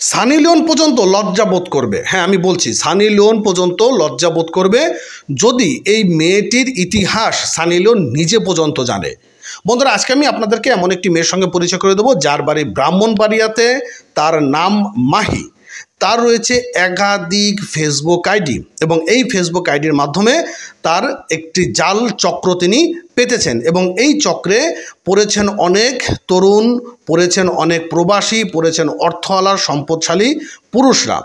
Sunny Leone পর্যন্ত লজ্জাবোধ করবে। হ্যাঁ, আমি বলছি সানি লিওন পর্যন্ত লজ্জাবোধ করবে যদি এই মেয়েটির ইতিহাস সানি লিওন নিজে পর্যন্ত জানে। বন্ধুরা, আজকে আমি আপনাদেরকে এমন একটি মেয়ের সঙ্গে পরিচয় করে দেবো যার বাড়ি ব্রাহ্মণবাড়িয়াতে, তার নাম মাহি। তার রয়েছে একাধিক ফেসবুক আইডি এবং এই ফেসবুক আইডির মাধ্যমে তার একটি জাল চক্র তিনি পেতেছেন এবং এই চক্রে পড়েছেন অনেক তরুণ, পড়েছেন অনেক প্রবাসী, পড়েছেন অর্থওয়ালার সম্পদশালী পুরুষরা।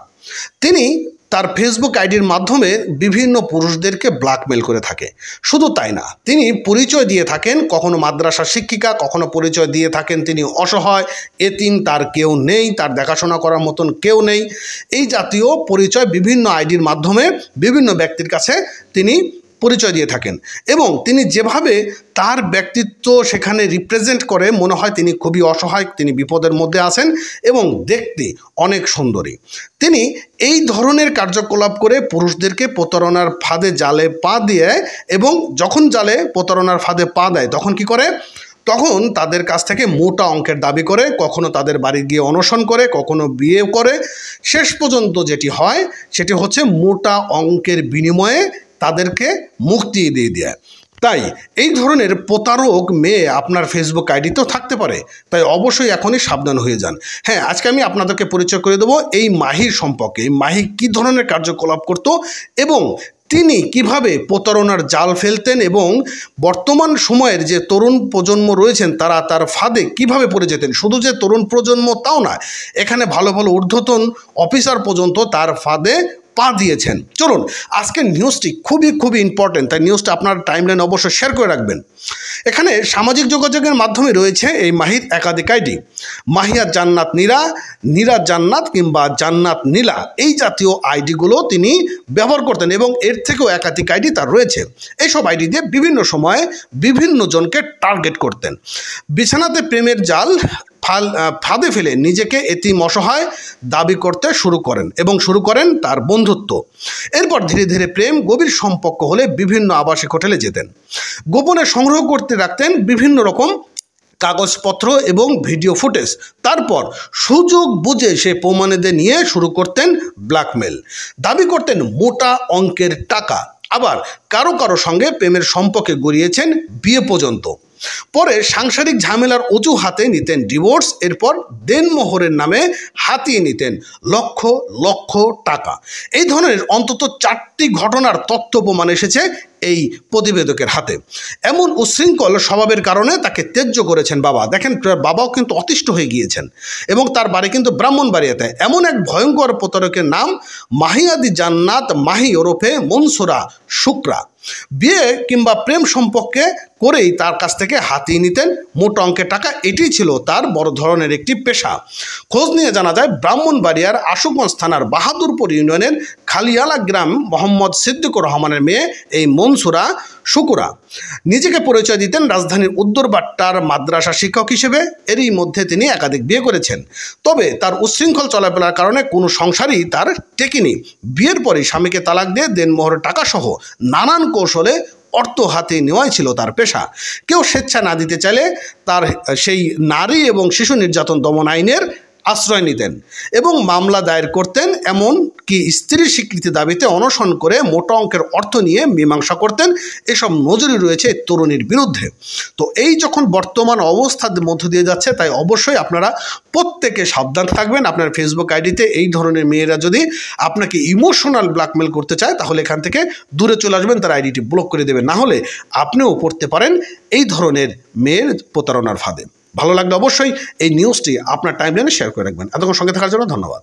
তিনি তার ফেসবুক আইডির মাধ্যমে বিভিন্ন পুরুষদেরকে ব্ল্যাকমেল করে থাকে। শুধু তাই না, তিনি পরিচয় দিয়ে থাকেন কখনো মাদ্রাসা শিক্ষিকা, কখনো পরিচয় দিয়ে থাকেন তিনি অসহায়, এতিম, তার কেউ নেই, তার দেখাশোনা করার মতন কেউ নেই। এই জাতীয় পরিচয় বিভিন্ন আইডির মাধ্যমে বিভিন্ন ব্যক্তির কাছে তিনি পরিচয় দিয়ে থাকেন এবং তিনি যেভাবে তার ব্যক্তিত্ব সেখানে রিপ্রেজেন্ট করে মনে হয় তিনি খুবই অসহায়, তিনি বিপদের মধ্যে আছেন এবং দেখতে অনেক সুন্দরী। তিনি এই ধরনের কার্যকলাপ করে পুরুষদেরকে প্রতারণার ফাঁদে জালে পা দিয়ে এবং যখন জালে প্রতারণার ফাঁদে পা দেয় তখন কি করে, তখন তাদের কাছ থেকে মোটা অঙ্কের দাবি করে, কখনো তাদের বাড়ি গিয়ে অনশন করে, কখনো বিয়ে করে, শেষ পর্যন্ত যেটি হয় সেটি হচ্ছে মোটা অঙ্কের বিনিময়ে তাদেরকে মুক্তি দিয়ে দেয়। তাই এই ধরনের প্রতারক মেয়ে আপনার ফেসবুক আইডিতেও থাকতে পারে, তাই অবশ্যই এখনই সাবধান হয়ে যান। হ্যাঁ, আজকে আমি আপনাদেরকে পরিচয় করে দেবো এই মাহির সম্পর্কে। এই মাহি কী ধরনের কার্যকলাপ করত এবং তিনি কিভাবে প্রতারণার জাল ফেলতেন এবং বর্তমান সময়ের যে তরুণ প্রজন্ম রয়েছেন তারা তার ফাঁদে কিভাবে পড়ে যেতেন। শুধু যে তরুণ প্রজন্ম তাও না, এখানে ভালো ভালো ঊর্ধ্বতন অফিসার পর্যন্ত তার ফাঁদে পা দিয়েছেন। চলুন, আজকের নিউজটি খুবই ইম্পর্টেন্ট, তাই নিউজটা আপনার টাইমলাইন অবশ্যই শেয়ার করে রাখবেন। এখানে সামাজিক যোগাযোগের মাধ্যমে রয়েছে এই মাহির একাধিক আইডি, মাহিয়া জান্নাত নীরা, নীরা জান্নাত কিংবা জান্নাত নীলা, এই জাতীয় আইডিগুলো তিনি ব্যবহার করতেন এবং এর থেকেও একাধিক আইডি তার রয়েছে। এইসব আইডি দিয়ে বিভিন্ন সময়ে বিভিন্ন জনকে টার্গেট করতেন। বিছানাতে প্রেমের জাল ফাঁদে ফেলে নিজেকে এতিম অসহায় দাবি করতে শুরু করেন এবং শুরু করেন তার বন্ধুত্ব। এরপর ধীরে ধীরে প্রেম গভীর সম্পর্ক হলে বিভিন্ন আবাসিক হোটেলে যেতেন, গোপনে সংগ্রহ করতে রাখতেন বিভিন্ন রকম কাগজপত্র এবং ভিডিও ফুটেজ। তারপর সুযোগ বুঝে সে প্রমাণীদের নিয়ে শুরু করতেন ব্ল্যাকমেল, দাবি করতেন মোটা অঙ্কের টাকা। আবার কারো সঙ্গে প্রেমের সম্পর্কে গড়িয়েছেন বিয়ে পর্যন্ত। পরে সাংসারিক ঝামেলার অজুহাতে নিতেন ডিভোর্স, এরপর দেনমোহরের নামে হাতিয়ে নিতেন লক্ষ লক্ষ টাকা। এই ধরনের অন্তত 4টি ঘটনার তথ্য প্রমাণ এসেছে এই প্রতিবেদকের হাতে। এমন উচ্ছৃঙ্খল স্বভাবের কারণে তাকে ত্যায্য করেছেন বাবা। দেখেন, বাবাও কিন্তু অতিষ্ঠ হয়ে গিয়েছেন এবং তার বাড়ি কিন্তু ব্রাহ্মণবাড়িয়াতে। এমন এক ভয়ঙ্কর প্রতারকের নাম মাহিয়াদি জান্নাত মাহি ওরফে মনসুরা শুক্রা। বিয়ে কিংবা প্রেম সম্পর্কে করেই তার কাছ থেকে হাতিয়ে নিতেন মোটা অঙ্কের টাকা। এটি ছিল তার বড় ধরনের একটি পেশা। খোঁজ নিয়ে জানা যায় ব্রাহ্মণবাড়িয়ার আশুগঞ্জ থানার বাহাদুরপুর ইউনিয়নের খালিয়ালা গ্রাম মোহাম্মদ সিদ্দিকুর রহমানের মেয়ে এই মনসুরা শুকুরা নিজেকে পরিচয় দিতেন রাজধানীর উত্তরবাট্টার মাদ্রাসা শিক্ষক হিসেবে। এরই মধ্যে তিনি একাধিক বিয়ে করেছেন, তবে তার উচ্ছৃঙ্খল চলাফেরার কারণে কোনো সংসারই তার টেকেনি। বিয়ের পরে স্বামীকে তালাক দিয়ে দেনমোহরের টাকা সহ নানান কৌশলে অর্থ হাতে নেওয়াই ছিল তার পেশা। কেউ স্বেচ্ছা না দিতে চাইলে তার সেই নারী এবং শিশু নির্যাতন দমন আইনের আশ্রয় নিতেন এবং মামলা দায়ের করতেন। এমন কি স্ত্রীর স্বীকৃতি দাবিতে অনশন করে মোটা অঙ্কের অর্থ নিয়ে মীমাংসা করতেন। এসব নজির রয়েছে তরুণীর বিরুদ্ধে। তো এই যখন বর্তমান অবস্থার মধ্য দিয়ে যাচ্ছে, তাই অবশ্যই আপনারা প্রত্যেকে সাবধান থাকবেন। আপনার ফেসবুক আইডিতে এই ধরনের মেয়েরা যদি আপনাকে ইমোশনাল ব্ল্যাকমেল করতে চায় তাহলে এখান থেকে দূরে চলে আসবেন, তার আইডিটি ব্লক করে দেবেন, না হলে আপনিও পড়তে পারেন এই ধরনের মেয়ের প্রতারণার ফাঁদে। ভালো লাগলে অবশ্যই এই নিউজটি আপনার টাইমলাইনে শেয়ার করে রাখবেন। এতক্ষণ সঙ্গে থাকার জন্য ধন্যবাদ।